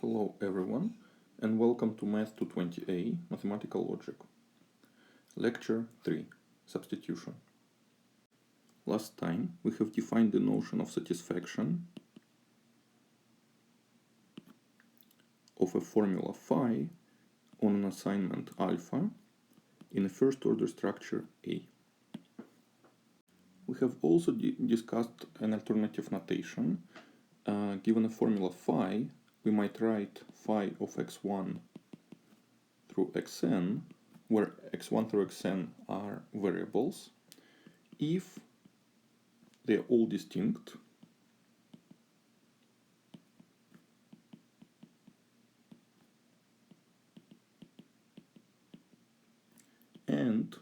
Hello everyone, and welcome to Math 220A Mathematical Logic. Lecture 3 Substitution. Last time we have defined the notion of satisfaction of a formula phi on an assignment alpha in a first order structure A. We have also discussed an alternative notation. Given a formula phi, we might write phi of x1 through xn, where x1 through xn are variables, if they are all distinct and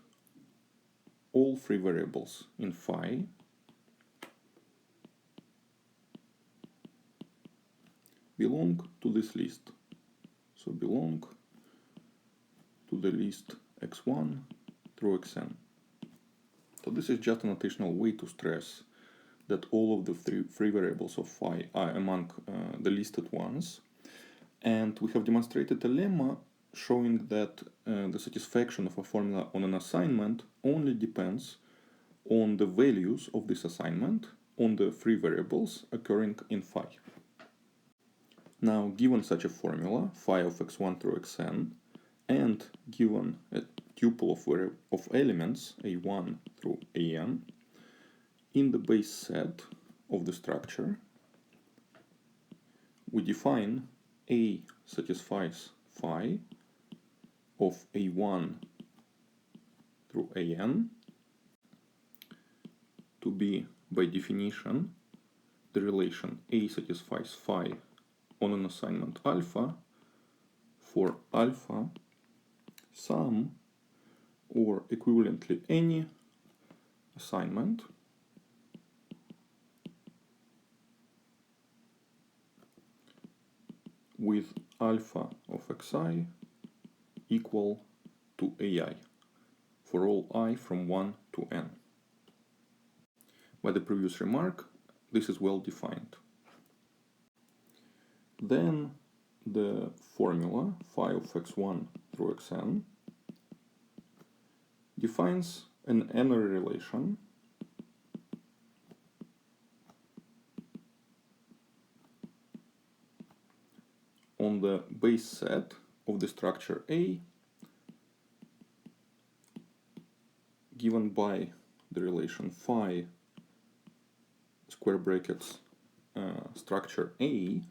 all free variables in phi belong to this list. So belong to the list x1 through xn. So this is just a notational way to stress that all of the free variables of phi are among the listed ones. And we have demonstrated a lemma showing that the satisfaction of a formula on an assignment only depends on the values of this assignment on the free variables occurring in phi. Now, given such a formula, phi of x1 through xn, and given a tuple of elements a1 through an, in the base set of the structure, we define A satisfies phi of a1 through an to be, by definition, the relation A satisfies phi on an assignment alpha for alpha some or equivalently any assignment with alpha of xi equal to ai for all I from 1 to n. By the previous remark, this is well defined. Then the formula phi of x1 through xn defines an n-ary relation on the base set of the structure A given by the relation phi square brackets structure A,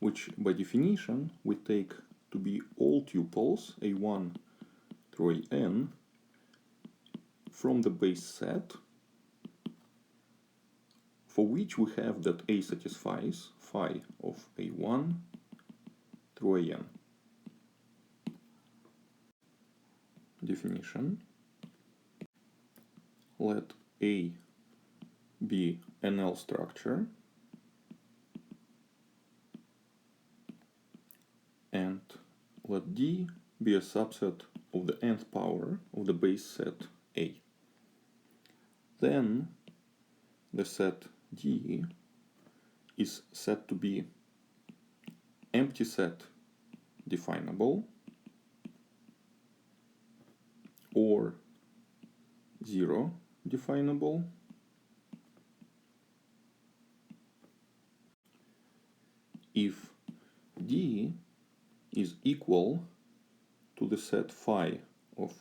which by definition we take to be all tuples a1 through an from the base set for which we have that A satisfies phi of a1 through an. Definition: let A be an L structure and let D be a subset of the nth power of the base set A. Then the set D is said to be empty set definable or zero definable if D is equal to the set phi of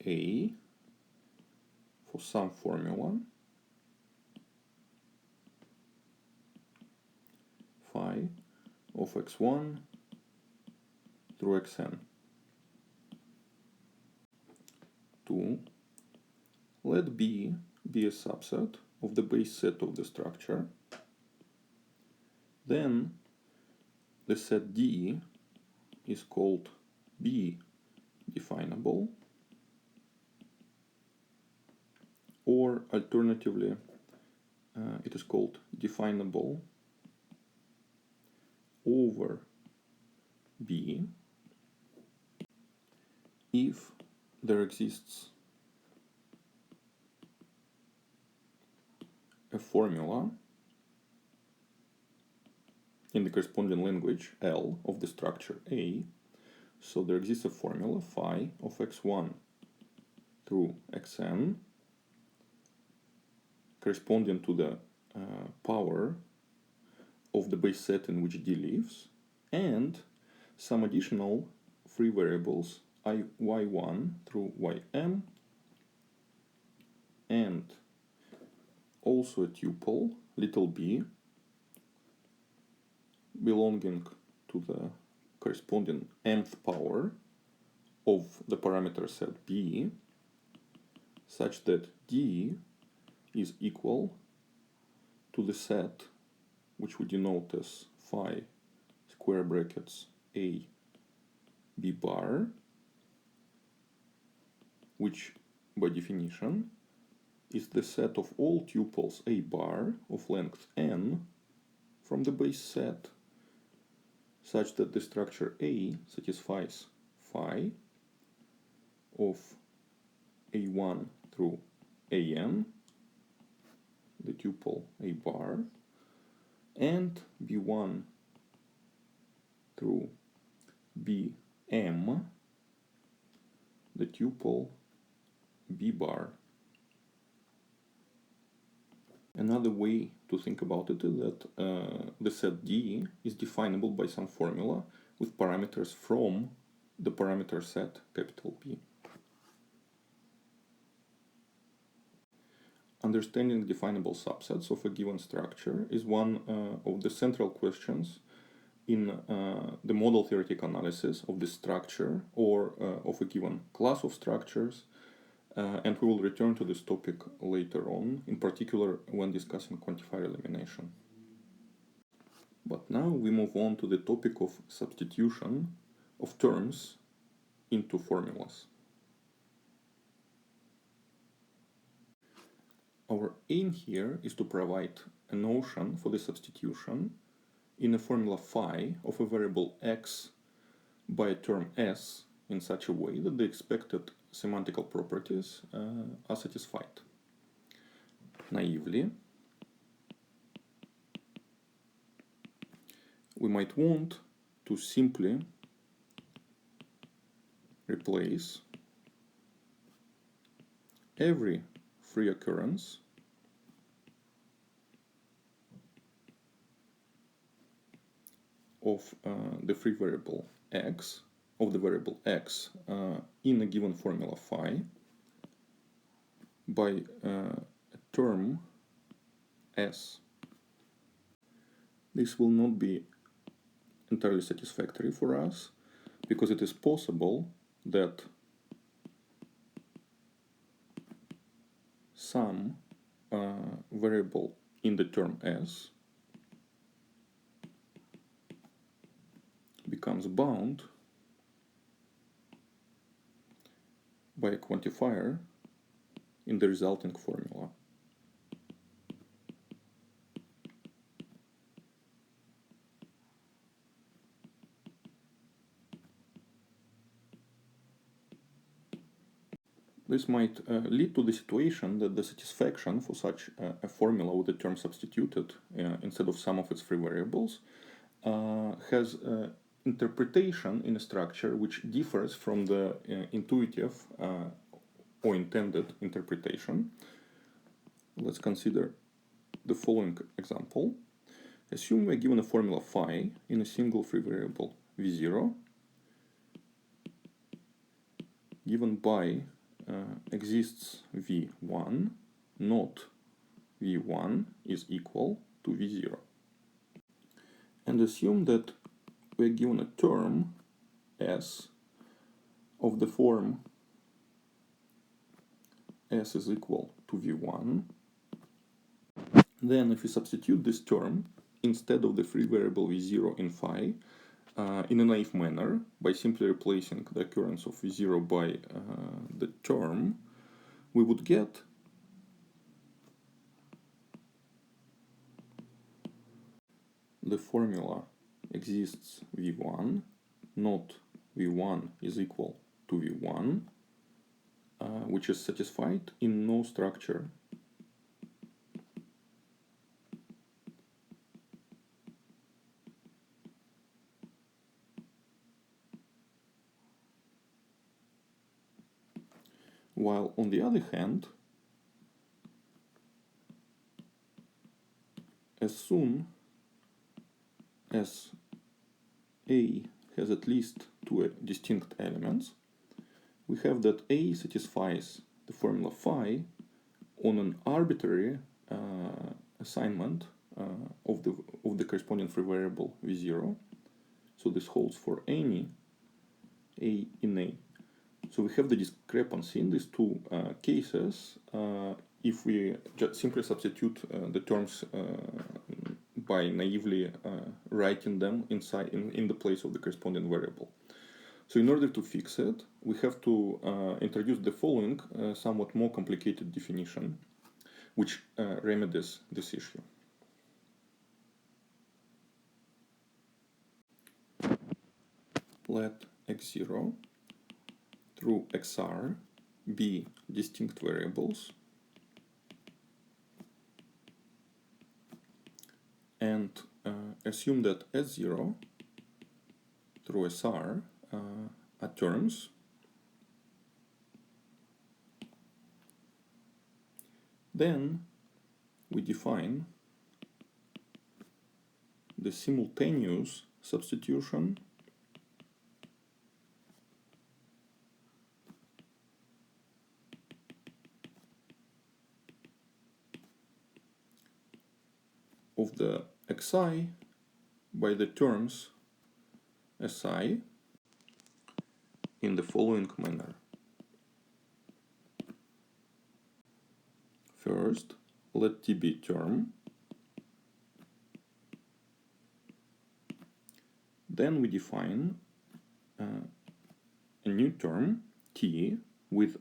A for some formula phi of x1 through xn. 2. Let B be a subset of the base set of the structure. Then the set D is called B definable, or alternatively it is called definable over B if there exists a formula in the corresponding language L of the structure A. So there exists a formula phi of x1 through xn corresponding to the power of the base set in which D lives, and some additional free variables y1 through ym, and also a tuple little b belonging to the corresponding nth power of the parameter set b, such that D is equal to the set which we denote as phi square brackets a b bar, which by definition is the set of all tuples a bar of length n from the base set, such that the structure A satisfies phi of a1 through an, the tuple a bar, and b1 through bm, the tuple b bar. Another way to think about it is that the set D is definable by some formula with parameters from the parameter set capital P. Understanding definable subsets of a given structure is one of the central questions in the model theoretic analysis of the structure or of a given class of structures, and we will return to this topic later on, in particular when discussing quantifier elimination. But now we move on to the topic of substitution of terms into formulas. Our aim here is to provide a notion for the substitution in a formula phi of a variable x by a term s in such a way that the expected semantical properties are satisfied. Naively, we might want to simply replace every free occurrence of the free variable x, of the variable x in a given formula phi by a term s. This will not be entirely satisfactory for us, because it is possible that some variable in the term s becomes bound by a quantifier in the resulting formula. This might lead to the situation that the satisfaction for such a formula with the term substituted instead of some of its free variables has interpretation in a structure which differs from the intuitive or intended interpretation. Let's consider the following example. Assume we are given a formula phi in a single free variable v0 given by exists v1, not v1 is equal to v0. And assume that we are given a term s of the form s is equal to v1. Then if we substitute this term instead of the free variable v0 in phi in a naive manner by simply replacing the occurrence of v0 by the term, we would get the formula exists v1, not v1 is equal to v1, which is satisfied in no structure while on the other hand, as soon as A has at least two distinct elements, we have that A satisfies the formula phi on an arbitrary assignment of the corresponding free variable v0. So this holds for any A in A. So we have the discrepancy in these two cases if we just simply substitute the terms by naively writing them inside in the place of the corresponding variable. So in order to fix it, we have to introduce the following somewhat more complicated definition, which remedies this issue. Let x0 through xr be distinct variables, and assume that s0 through sr are terms then we define the simultaneous substitution of the xi by the terms si in the following manner. First, let t be term. Then we define a new term, t, with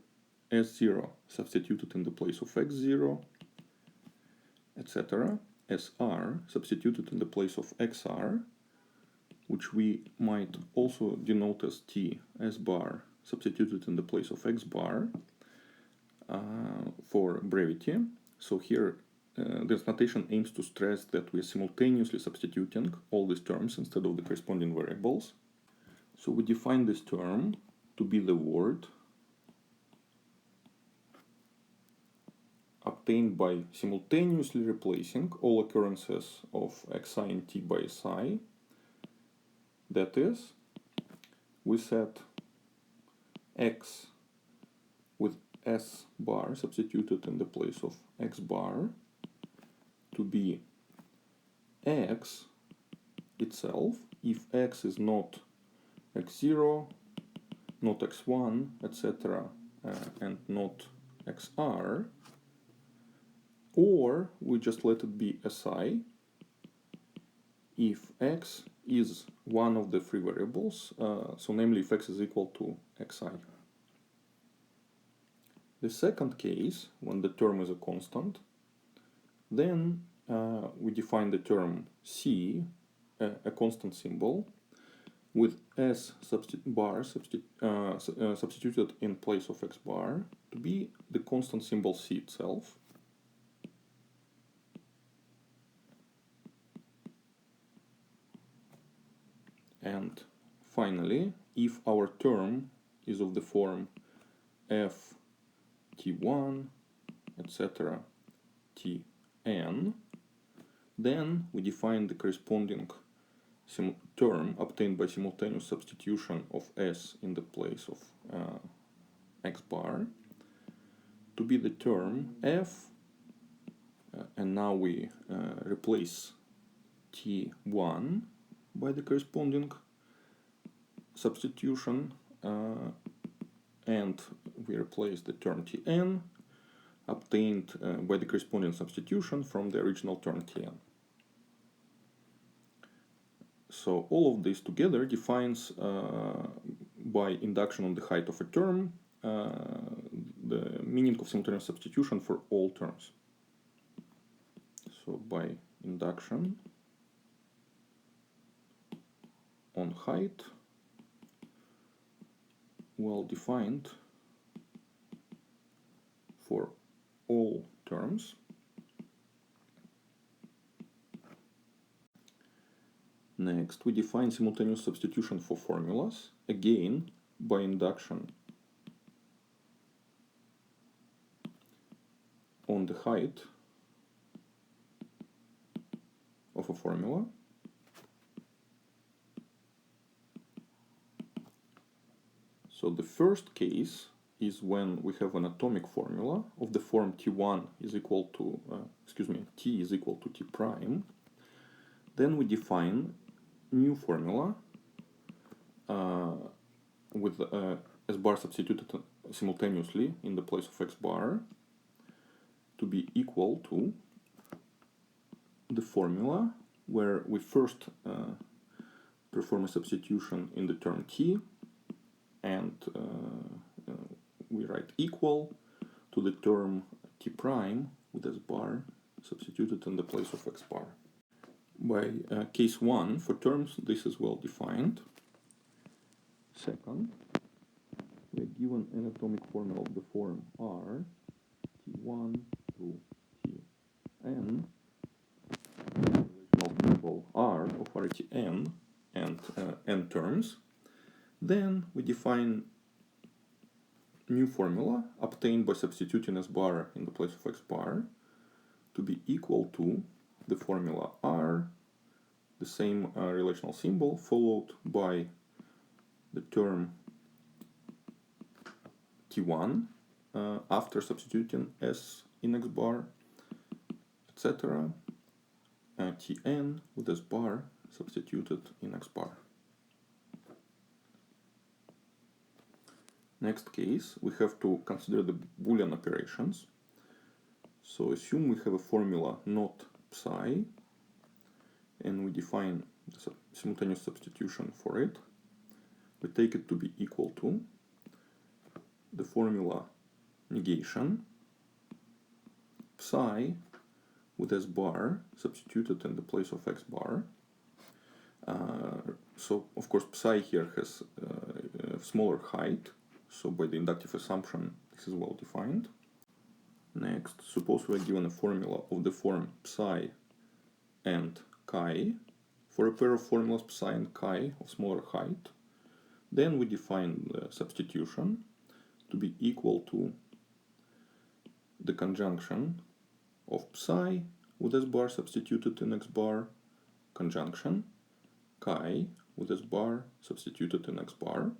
s0 substituted in the place of x0, etc., sr substituted in the place of xr, which we might also denote as t s bar substituted in the place of x bar for brevity. So here this notation aims to stress that we are simultaneously substituting all these terms instead of the corresponding variables. So we define this term to be the word obtained by simultaneously replacing all occurrences of xi and t by si. That is, we set x with s bar substituted in the place of x bar to be x itself if x is not x0, not x1, etc., and not xr, or we just let it be si if x is one of the free variables, so namely if x is equal to xi. The second case, when the term is a constant, then we define the term c, a constant symbol, with s bar substituted in place of x bar to be the constant symbol c itself. And finally, if our term is of the form f t1, etc., tn, then we define the corresponding term obtained by simultaneous substitution of s in the place of x bar to be the term f, and now we replace t1 by the corresponding substitution, and we replace the term tn obtained by the corresponding substitution from the original term tn. So all of this together defines by induction on the height of a term the meaning of simultaneous substitution for all terms. So by induction on height, well defined for all terms, next we define simultaneous substitution for formulas, again by induction on the height of a formula. So the first case is when we have an atomic formula of the form T1 is equal to, T is equal to T prime. Then we define new formula with S bar substituted simultaneously in the place of X bar to be equal to the formula where we first perform a substitution in the term T, and we write equal to the term T prime with S bar substituted in the place of X bar. By case 1 for terms, this is well defined. Second, we are given an atomic formula of the form R, T1 to Tn, relational symbol R of Rtn and n terms. Then we define new formula obtained by substituting S bar in the place of X bar to be equal to the formula R, the same relational symbol, followed by the term T1 after substituting S in X bar, etc. Tn with S bar substituted in X bar. Next case, we have to consider the Boolean operations. So assume we have a formula not psi, and we define the simultaneous substitution for it. We take it to be equal to the formula negation psi with S bar substituted in the place of X bar. So of course psi here has a smaller height, so by the inductive assumption this is well defined. Next, suppose we are given a formula of the form psi and chi for a pair of formulas psi and chi of smaller height. Then we define the substitution to be equal to the conjunction of psi with S bar substituted in X bar, conjunction chi with S bar substituted in X bar.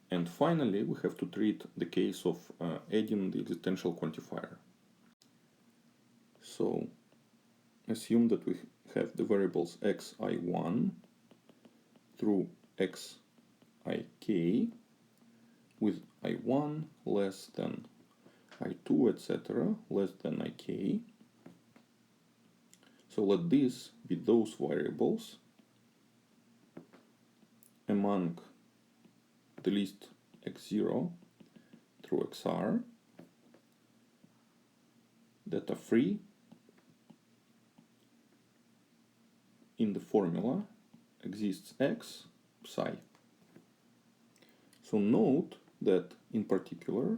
And finally, we have to treat the case of adding the existential quantifier. So assume that we have the variables xi1 through xik with i1 less than i2, etc., less than ik. So let these be those variables among the list x0 through xr that are free in the formula exists x psi. So note that in particular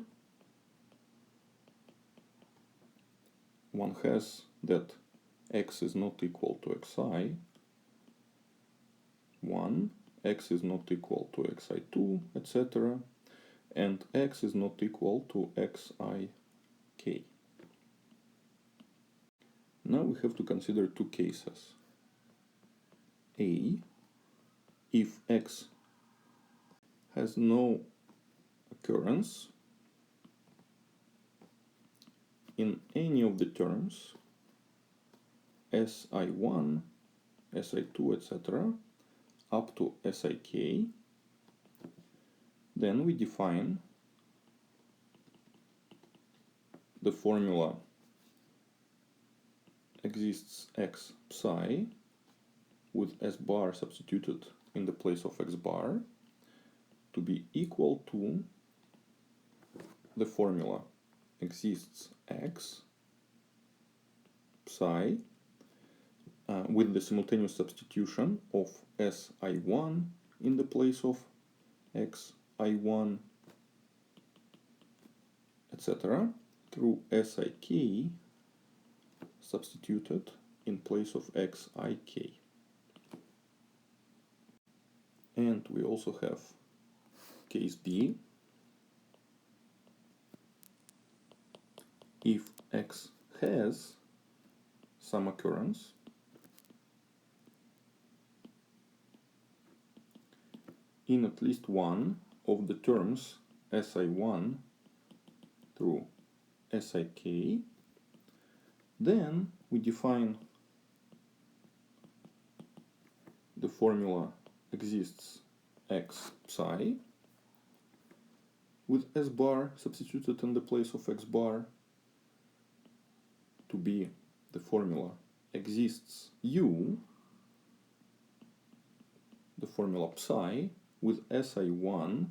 one has that x is not equal to xi, 1, x is not equal to xi2, etc., and x is not equal to xik. Now we have to consider two cases. A, if x has no occurrence in any of the terms si1, si2, etc., up to sik, then we define the formula exists x psi with S bar substituted in the place of X bar to be equal to the formula exists x psi with the simultaneous substitution of si1 in the place of xi1, etc., through sik substituted in place of xik. And we also have case B. if x has some occurrence in at least one of the terms si1 through sik, then we define the formula exists x psi with s bar substituted in the place of x bar to be the formula exists u, the formula psi with si1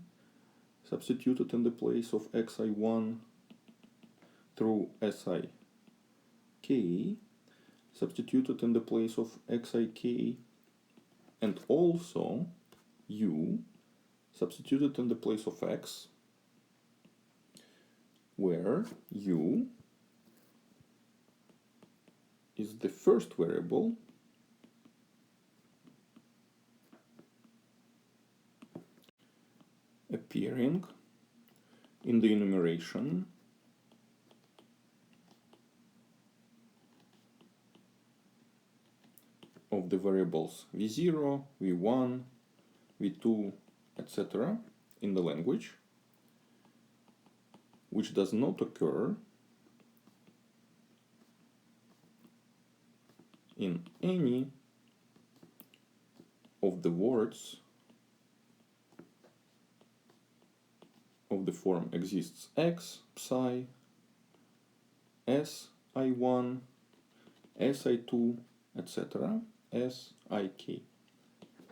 substituted in the place of xi1 through sik, substituted in the place of xik, and also u substituted in the place of x, where u is the first variable appearing in the enumeration of the variables v0, v1, v2, etc. in the language, which does not occur in any of the words of the form exists x, psi, si1, si2, etc. sik.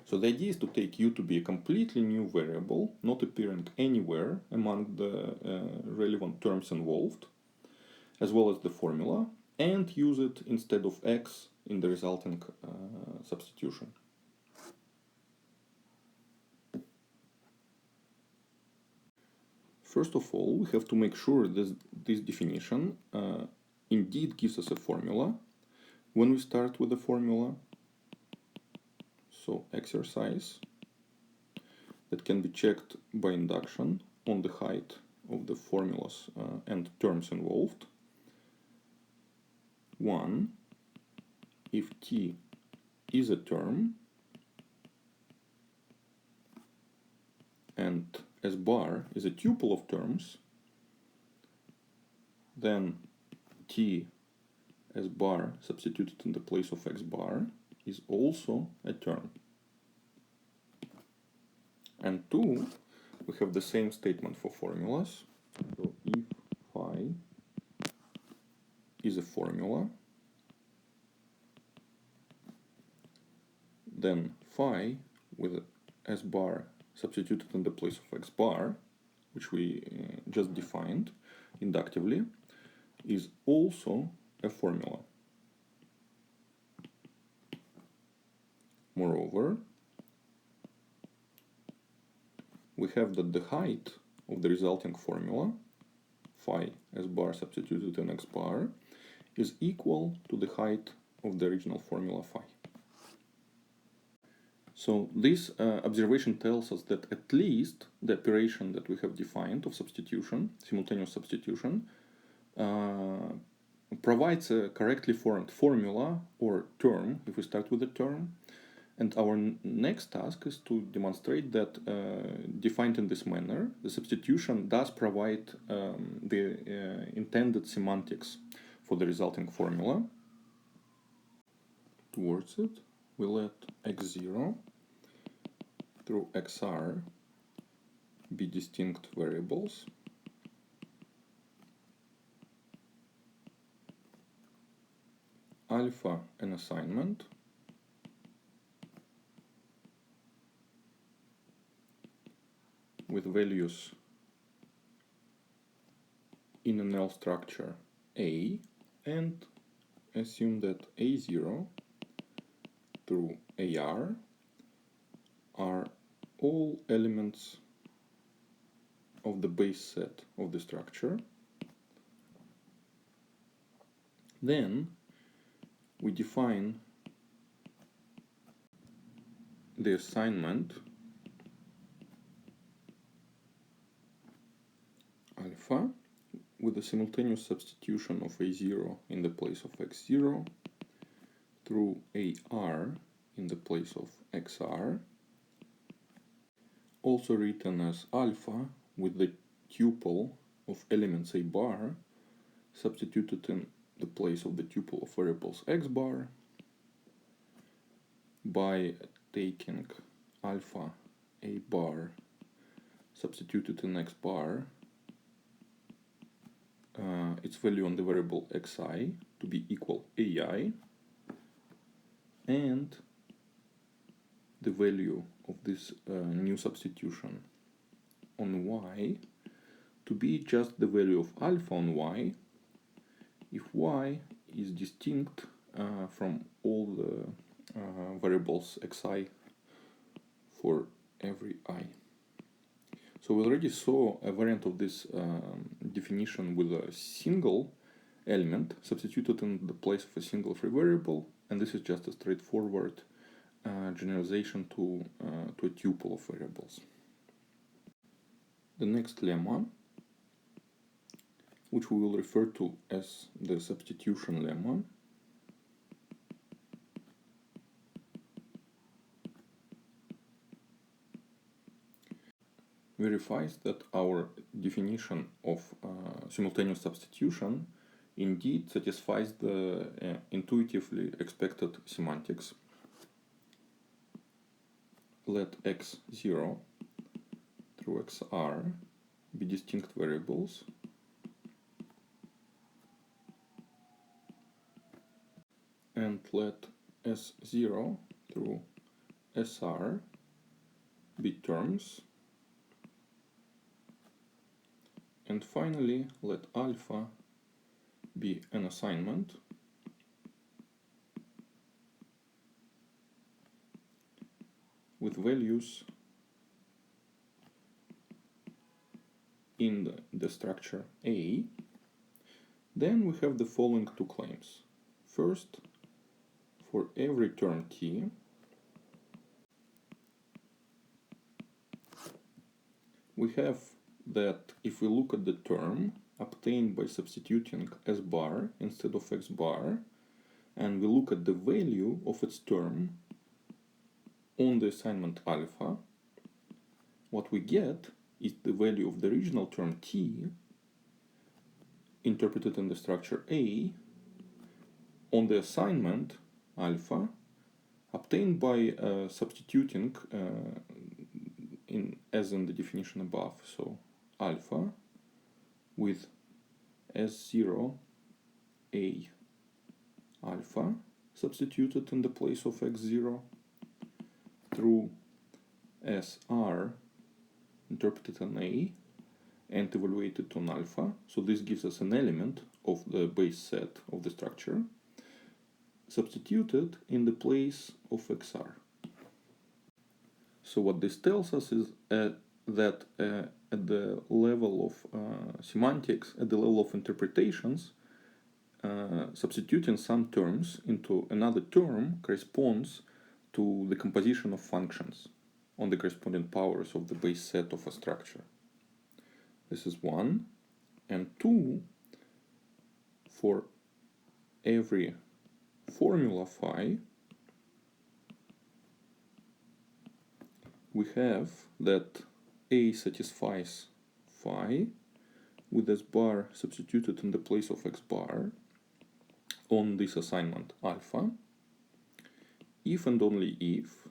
So the idea is to take u to be a completely new variable, not appearing anywhere among the relevant terms involved, as well as the formula, and use it instead of x in the resulting substitution. First of all, we have to make sure that this definition indeed gives us a formula. When we start with the formula, so exercise that can be checked by induction on the height of the formulas and terms involved. 1. If t is a term and s bar is a tuple of terms, then t s bar substituted in the place of x bar is also a term. And 2, we have the same statement for formulas. So if phi is a formula, then phi with s bar substituted in the place of x bar, which we just defined inductively, is also a formula. Moreover, we have that the height of the resulting formula, phi s bar substituted in x bar, is equal to the height of the original formula phi. So this observation tells us that at least the operation that we have defined of substitution, simultaneous substitution, provides a correctly formed formula or term, if we start with a term. And our next task is to demonstrate that defined in this manner, the substitution does provide the intended semantics for the resulting formula. Towards it, we let x0 through xr be distinct variables. Alpha an assignment. With values in an L structure A, and assume that A0 through AR are all elements of the base set of the structure. Then we define the assignment alpha with the simultaneous substitution of a0 in the place of x0 through ar in the place of xr, also written as alpha with the tuple of elements a bar substituted in the place of the tuple of variables x bar by taking alpha a bar substituted in x bar, its value on the variable xi to be equal ai, and the value of this new substitution on y to be just the value of alpha on y if y is distinct from all the variables xi for every I. So we already saw a variant of this definition with a single element substituted in the place of a single free variable, and this is just a straightforward generalization to a tuple of variables. The next lemma, which we will refer to as the substitution lemma, verifies that our definition of simultaneous substitution indeed satisfies the intuitively expected semantics. Let x0 through xr be distinct variables, and let s0 through sr be terms, and finally let alpha be an assignment with values in the structure A. Then we have the following two claims. First, for every term t, we have that if we look at the term obtained by substituting s bar instead of x bar, and we look at the value of its term on the assignment alpha, what we get is the value of the original term t interpreted in the structure A on the assignment alpha obtained by substituting as in the definition above. So alpha with s0 a alpha substituted in the place of x0 through sr interpreted on a and evaluated on alpha. So this gives us an element of the base set of the structure substituted in the place of xr. So what this tells us is that at the level of semantics, at the level of interpretations, substituting some terms into another term corresponds to the composition of functions on the corresponding powers of the base set of a structure. This is one. And two, for every formula phi, we have that A satisfies phi with s bar substituted in the place of x bar on this assignment alpha, if and only if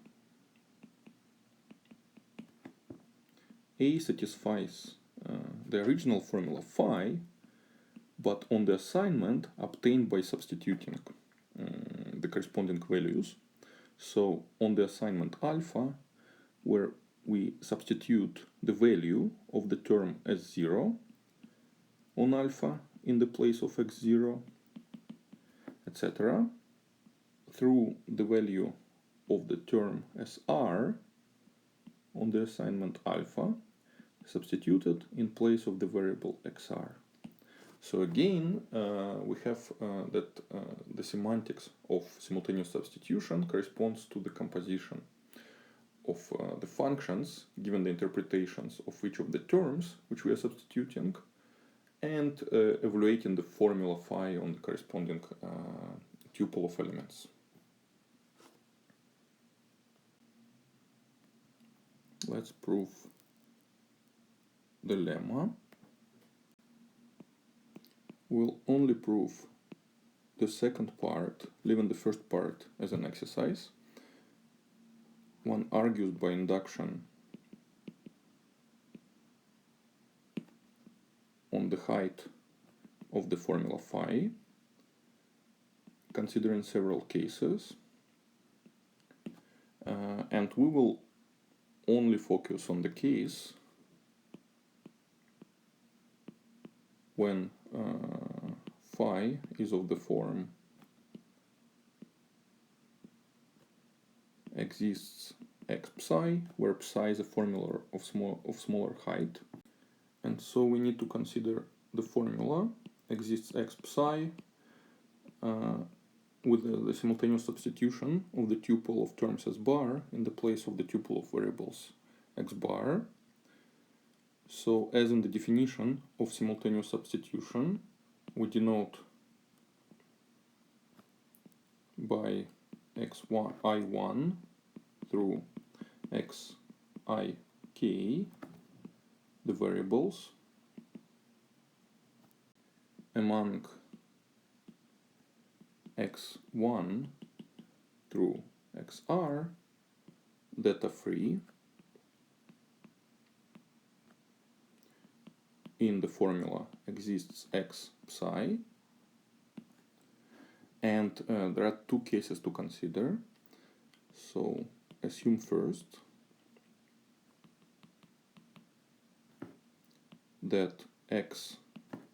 A satisfies the original formula phi, but on the assignment obtained by substituting the corresponding values. So on the assignment alpha, where we substitute the value of the term s0 on alpha in the place of x0, etc., through the value of the term sr on the assignment alpha substituted in place of the variable xr. So again, we have that the semantics of simultaneous substitution corresponds to the composition of the functions given the interpretations of each of the terms which we are substituting, and evaluating the formula phi on the corresponding tuple of elements. Let's prove the lemma. We'll only prove the second part, leaving the first part as an exercise. One argues by induction on the height of the formula phi, considering several cases, and we will only focus on the case when phi is of the form exists x psi, where psi is a formula of smaller height. And so we need to consider the formula exists x psi with the simultaneous substitution of the tuple of terms s bar in the place of the tuple of variables x bar. So as in the definition of simultaneous substitution, we denote by xi1 through xik the variables among x1 through xr data free in the formula exists x psi, and there are two cases to consider. So assume first that x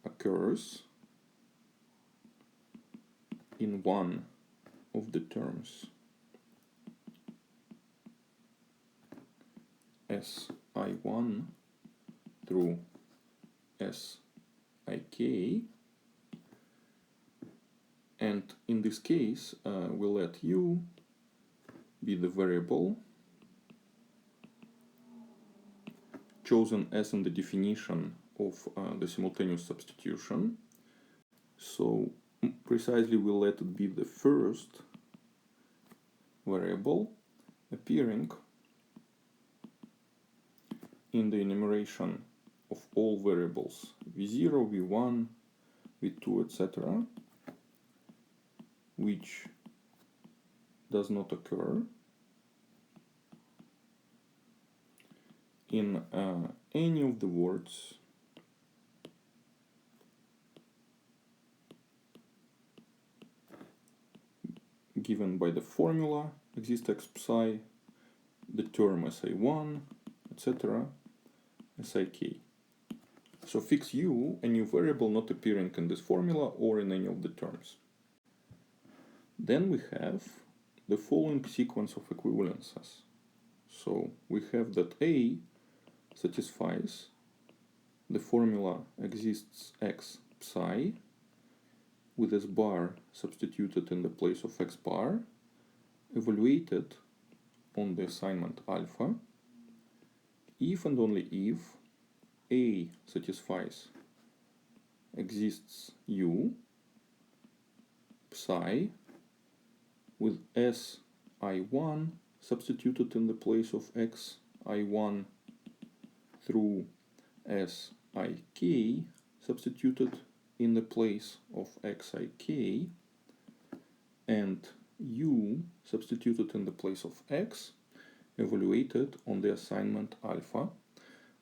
occurs in one of the terms si1 through sik, and in this case we let u be the variable chosen as in the definition of the simultaneous substitution. So precisely we let it be the first variable appearing in the enumeration of all variables v0, v1, v2, etc., which does not occur in any of the words given by the formula exists x psi, the term si1, etc., sik. So fix u, a new variable not appearing in this formula or in any of the terms. Then we have the following sequence of equivalences. So we have that A satisfies the formula exists x psi with s bar substituted in the place of x bar, evaluated on the assignment alpha, if and only if A satisfies exists u psi with si1 substituted in the place of xi1 through sik substituted in the place of xik, and u substituted in the place of x evaluated on the assignment alpha.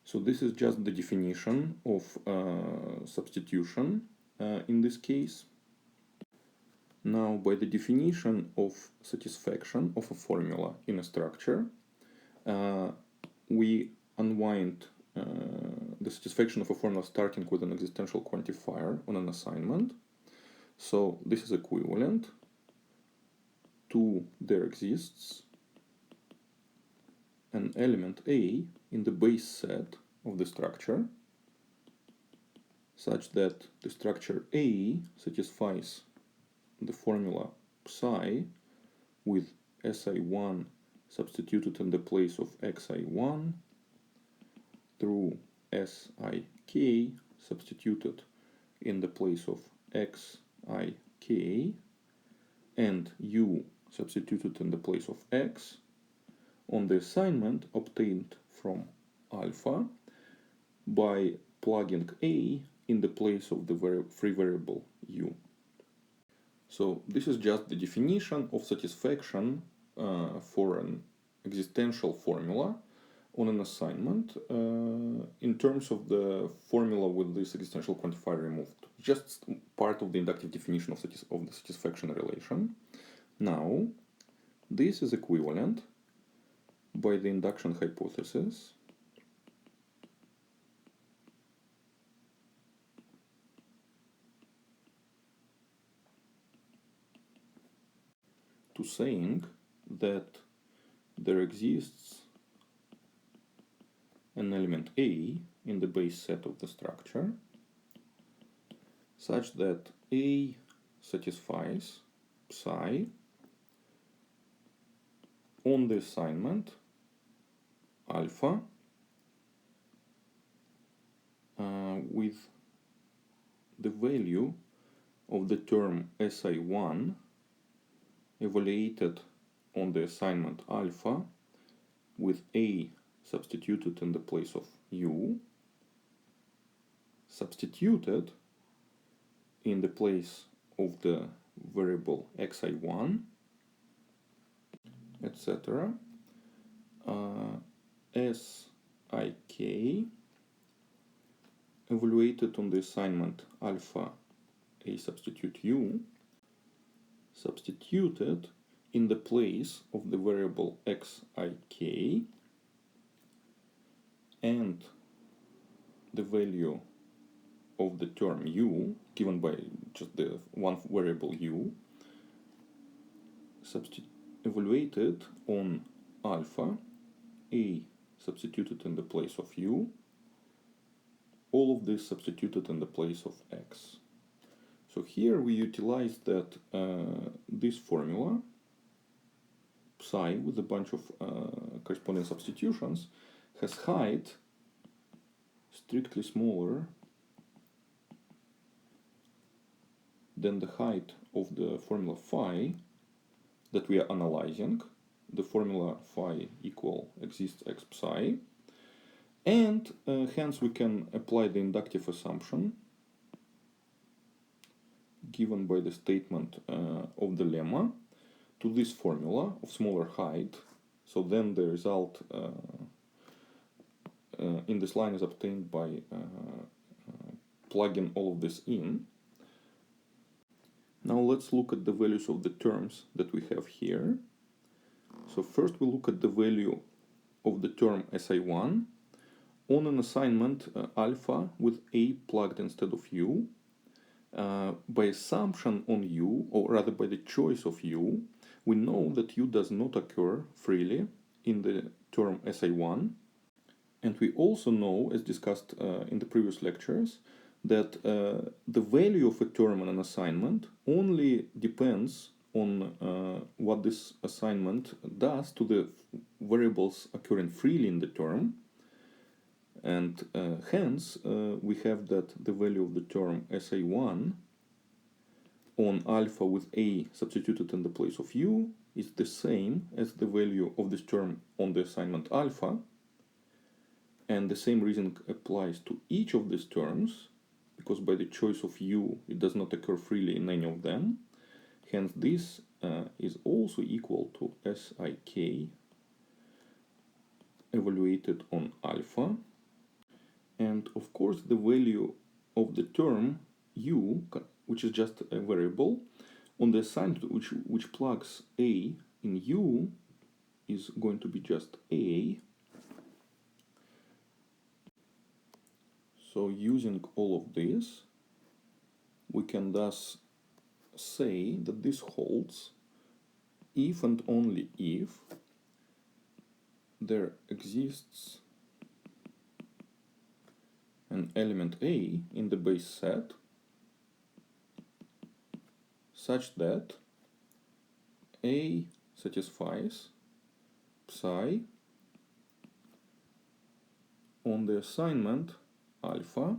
So this is just the definition of substitution in this case. Now, by the definition of satisfaction of a formula in a structure, we unwind the satisfaction of a formula starting with an existential quantifier on an assignment. So this is equivalent to there exists an element A in the base set of the structure, such that the structure A satisfies the formula psi with si1 substituted in the place of xi1 through sik substituted in the place of x, I, k, and u substituted in the place of x on the assignment obtained from alpha by plugging a in the place of the free variable u. So this is just the definition of satisfaction for an existential formula on an assignment in terms of the formula with this existential quantifier removed. Just part of the inductive definition of the satisfaction relation. Now, this is equivalent by the induction hypothesis to saying that there exists an element A in the base set of the structure such that A satisfies psi on the assignment alpha with the value of the term SI1 evaluated on the assignment alpha with A substituted in the place of u, substituted in the place of the variable xi1, etc. Sik evaluated on the assignment alpha A substitute u, substituted in the place of the variable xik and the value of the term u given by just the one variable u evaluated on alpha A substituted in the place of u, all of this substituted in the place of x. So here we utilize that this formula psi with a bunch of corresponding substitutions has height strictly smaller than the height of the formula phi that we are analyzing. The formula phi equal exists x psi, and hence we can apply the inductive assumption given by the statement of the lemma to this formula of smaller height. So then the result in this line is obtained by plugging all of this in. Now let's look at the values of the terms that we have here. So first we look at the value of the term SI1 on an assignment alpha with A plugged instead of U. By assumption on U, or rather by the choice of U, we know that U does not occur freely in the term SI1. And we also know, as discussed in the previous lectures, that the value of a term in an assignment only depends on what this assignment does to the variables occurring freely in the term. And hence we have that the value of the term SI1 on alpha with A substituted in the place of U is the same as the value of this term on the assignment alpha. And the same reasoning applies to each of these terms, because by the choice of U it does not occur freely in any of them. Hence this is also equal to Sik evaluated on alpha. And of course the value of the term U, which is just a variable, on the assignment which plugs A in U is going to be just A. So using all of this, we can thus say that this holds if and only if there exists an element A in the base set such that A satisfies psi on the assignment alpha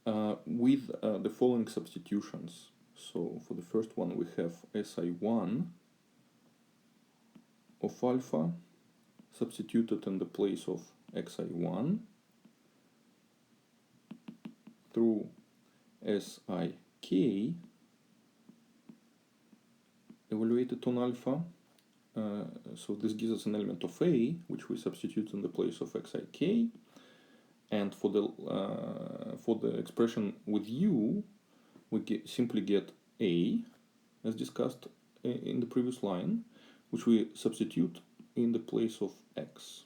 with the following substitutions. So for the first one we have SI1 of alpha substituted in the place of XI1 through SIK evaluated on alpha. So this gives us an element of A, which we substitute in the place of XIK. And for the expression with U, we simply get A, as discussed in the previous line, which we substitute in the place of X.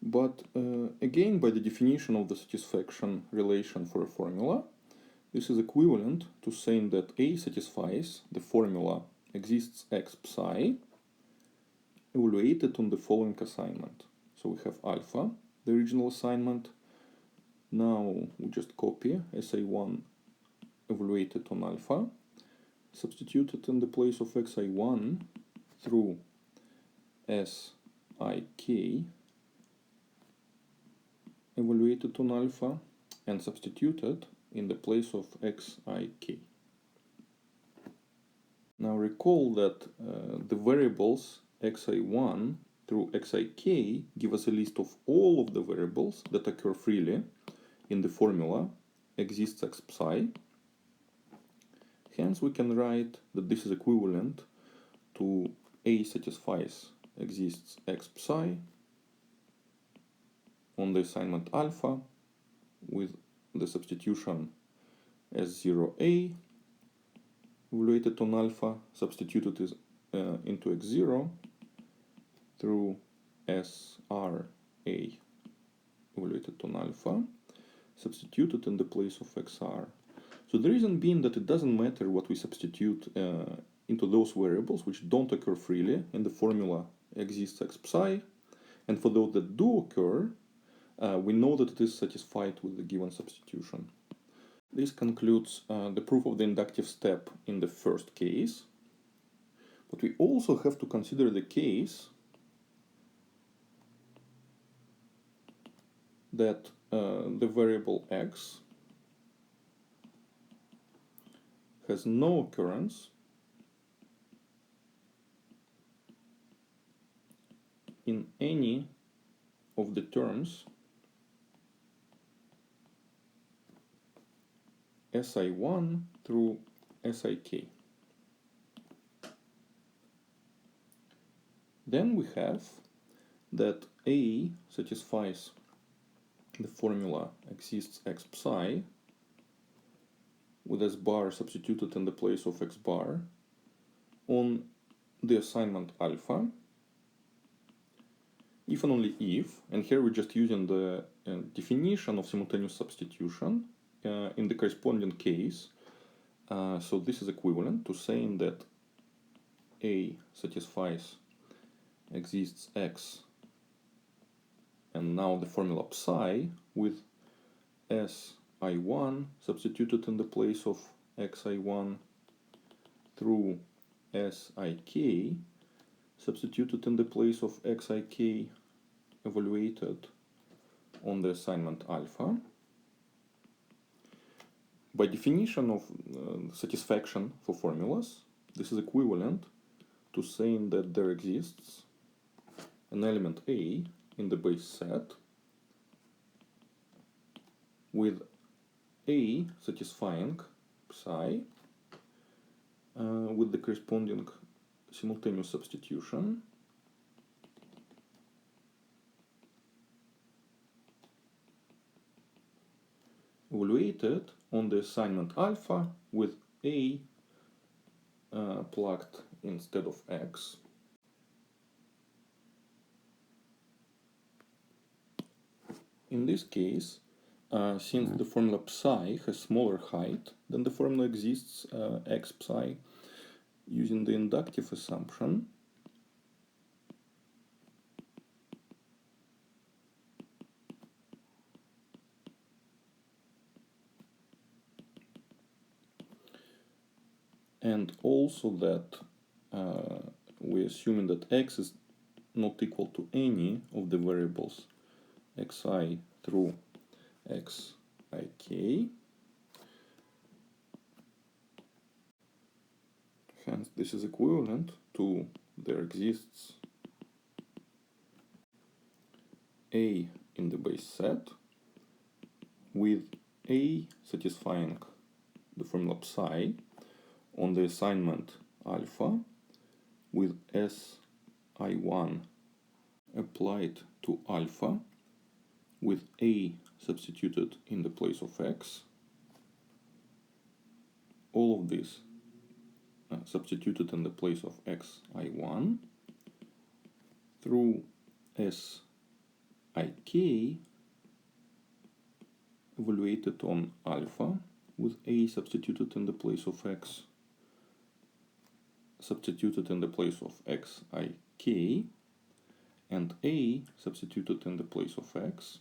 But again, by the definition of the satisfaction relation for a formula, this is equivalent to saying that A satisfies the formula exists X psi evaluated on the following assignment. So we have alpha, the original assignment. Now we just copy SI1 evaluated on alpha, substituted in the place of XI1 through SIK evaluated on alpha, and substituted in the place of XIK. Now recall that the variables xi1 through xik give us a list of all of the variables that occur freely in the formula exists x psi. Hence we can write that this is equivalent to A satisfies exists x psi on the assignment alpha with the substitution S0A evaluated on alpha substituted into x0 through SRA evaluated on alpha substituted in the place of XR. So the reason being that it doesn't matter what we substitute into those variables which don't occur freely in the formula exists x psi, and for those that do occur, we know that it is satisfied with the given substitution. This concludes the proof of the inductive step in the first case, but we also have to consider the case that the variable x has no occurrence in any of the terms SI1 through SIK. Then we have that A satisfies the formula exists x psi with s bar substituted in the place of x bar on the assignment alpha, if and only if, and here we're just using the definition of simultaneous substitution in the corresponding case. So this is equivalent to saying that A satisfies exists x and now the formula psi with SI1 substituted in the place of XI1 through SIK substituted in the place of XIK evaluated on the assignment alpha. By definition of satisfaction for formulas, this is equivalent to saying that there exists an element A in the base set with A satisfying psi with the corresponding simultaneous substitution evaluated on the assignment alpha with A plugged instead of x. In this case, since the formula psi has smaller height than the formula exists x psi, using the inductive assumption, and also that we're assuming that x is not equal to any of the variables xi through xik. Hence, this is equivalent to there exists A in the base set with A satisfying the formula psi on the assignment alpha with Si1 applied to alpha with A substituted in the place of x. All of this substituted in the place of xi1 through sik evaluated on alpha with A substituted in the place of x substituted in the place of xik and A substituted in the place of x.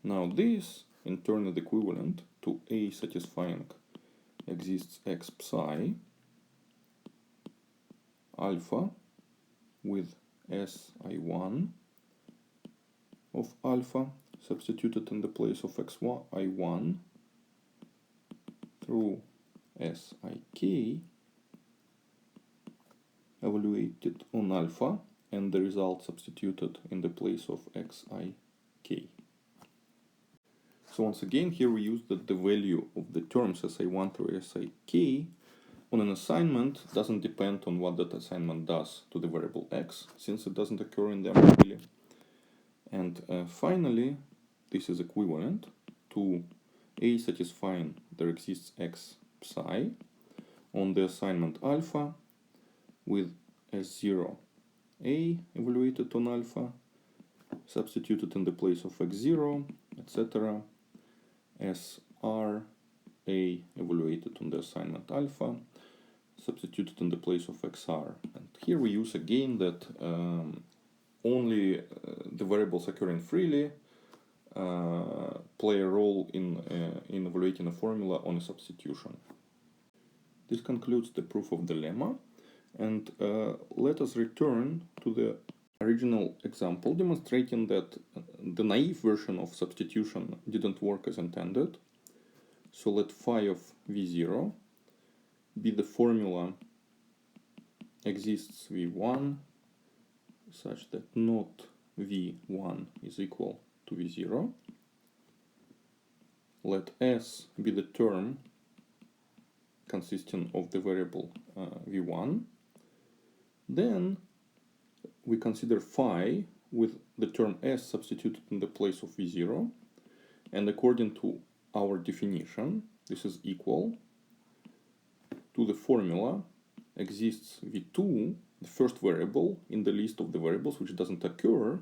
Now this in turn is equivalent to A satisfying exists x psi alpha with si1 of alpha substituted in the place of xi1 through sik evaluated on alpha and the result substituted in the place of xik. So once again, here we use that the value of the terms si1 through sik on an assignment doesn't depend on what that assignment does to the variable x, since it doesn't occur in them really. And finally, this is equivalent to A satisfying there exists x psi on the assignment alpha with s0 A evaluated on alpha substituted in the place of x0, etc. sr A evaluated on the assignment alpha substituted in the place of xr. And here we use again that only the variables occurring freely play a role in evaluating a formula on a substitution. This concludes the proof of the lemma, and let us return to the original example demonstrating that the naive version of substitution didn't work as intended. So let phi of v0 be the formula exists v1 such that not v1 is equal to v0. Let s be the term consisting of the variable v1. Then we consider phi with the term s substituted in the place of v0, and according to our definition, this is equal to the formula exists v2, the first variable in the list of the variables which doesn't occur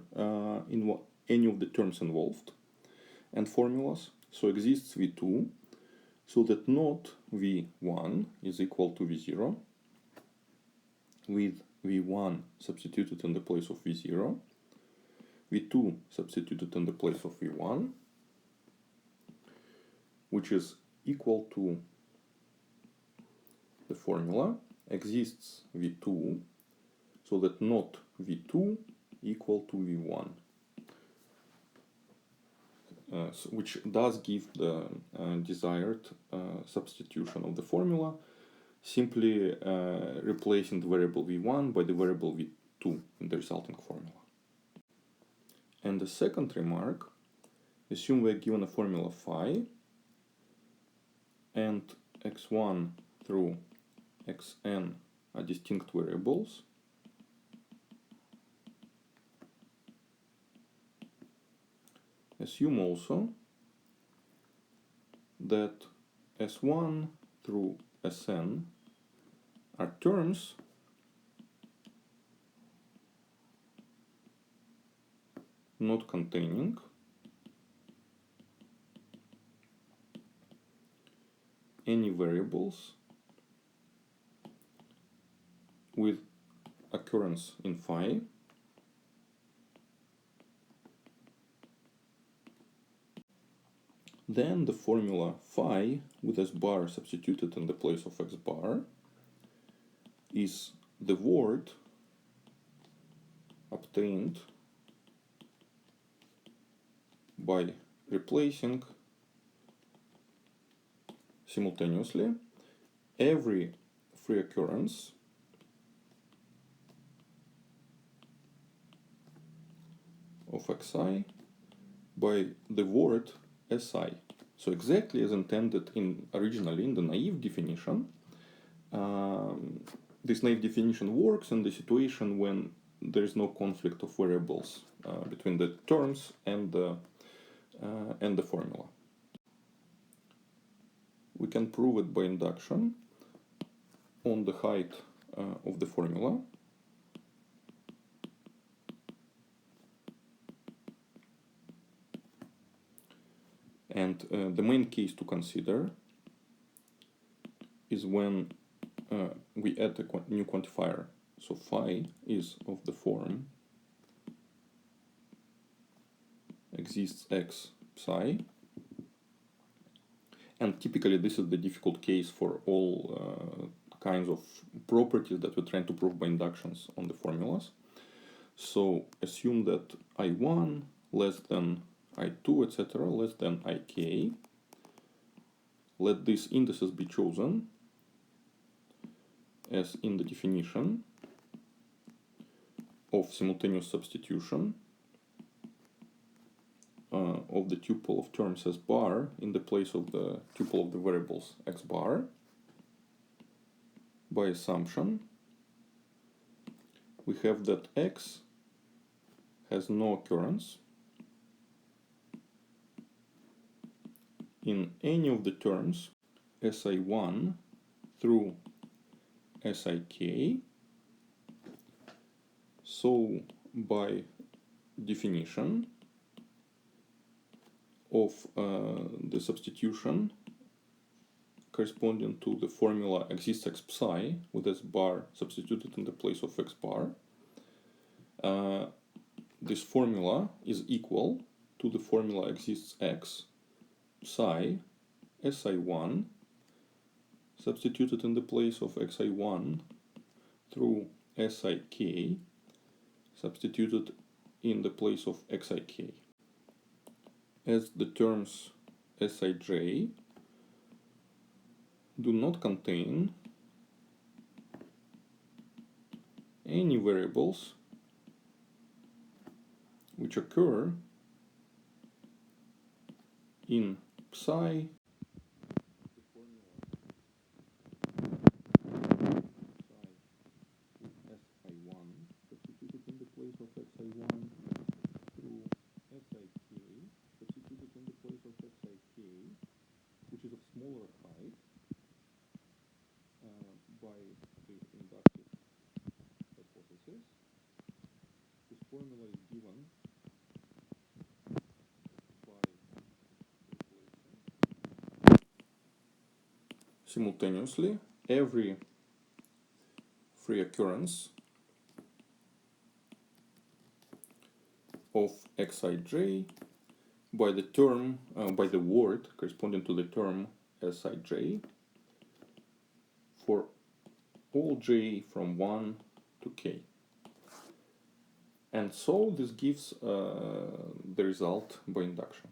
in any of the terms involved and formulas. So exists v2 so that not v1 is equal to v0 with v1 substituted in the place of v0, v2 substituted in the place of v1, which is equal to the formula exists v2 so that not v2 equal to v1, which does give the desired substitution of the formula, simply replacing the variable v1 by the variable v2 in the resulting formula. And the second remark, assume we are given a formula phi and x1 through xn are distinct variables. Assume also that s1 through sn are terms not containing any variables with occurrence in phi then the formula phi with s bar substituted in the place of x bar is the word obtained by replacing simultaneously every free occurrence of xi by the word si. So exactly as intended originally in the naive definition. This naive definition works in the situation when there is no conflict of variables between the terms and the formula. We can prove it by induction on the height of the formula. And the main case to consider is when we add a new quantifier. So phi is of the form exists x psi. And typically this is the difficult case for all kinds of properties that we're trying to prove by inductions on the formulas. So assume that I1 less than I2, etc., less than Ik. Let these indices be chosen as in the definition of simultaneous substitution of the tuple of terms s bar in the place of the tuple of the variables x bar. By assumption, we have that x has no occurrence in any of the terms si1 through sik. So by definition of the substitution corresponding to the formula exists x psi with s bar substituted in the place of x bar, this formula is equal to the formula exists x psi si1 substituted in the place of xi1 through sik substituted in the place of xik. As the terms sij do not contain any variables which occur in psi si1 substituted in the place of xi1 through sik substituted in the place of xik, which is of smaller height by the inductive hypothesis. This formula is given by replacing simultaneously every free occurrence of xij by the term by the word corresponding to the term sij for all j from 1 to k. And so this gives the result by induction.